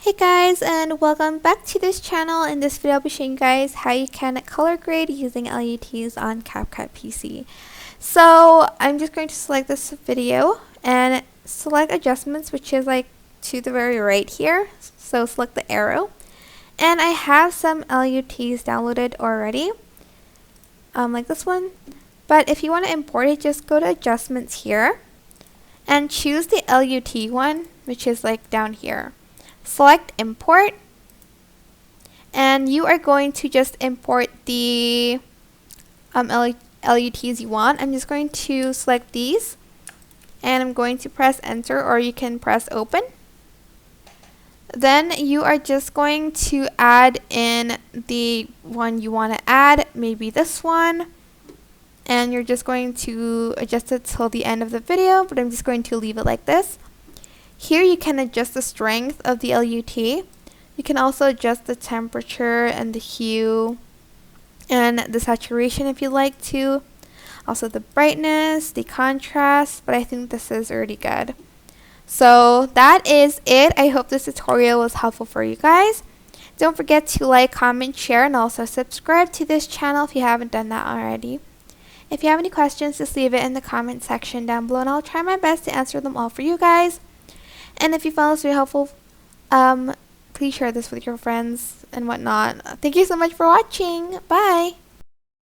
Hey guys, and welcome back to this channel. In this video I'll be showing you guys how you can color grade using LUTs on Capcut PC. So I'm just going to select this video and select adjustments, which is like to the very right here. So select the arrow, and I have some LUTs downloaded already, like this one. But if you want to import it, just go to adjustments here and choose the LUT one, which is like down here. Select import, and you are going to just import the LUTs you want. I'm just going to select these, and I'm going to press enter, or you can press open. Then you are just going to add in the one you want to add, maybe this one, and you're just going to adjust it till the end of the video, but I'm just going to leave it like this. Here you can adjust the strength of the LUT. You can also adjust the temperature and the hue and the saturation if you like to. Also the brightness, the contrast, but I think this is already good. So that is it. I hope this tutorial was helpful for you guys. Don't forget to like, comment, share, and also subscribe to this channel if you haven't done that already. If you have any questions, just leave it in the comment section down below, and I'll try my best to answer them all for you guys. And if you found this video helpful, please share this with your friends and whatnot. Thank you so much for watching. Bye!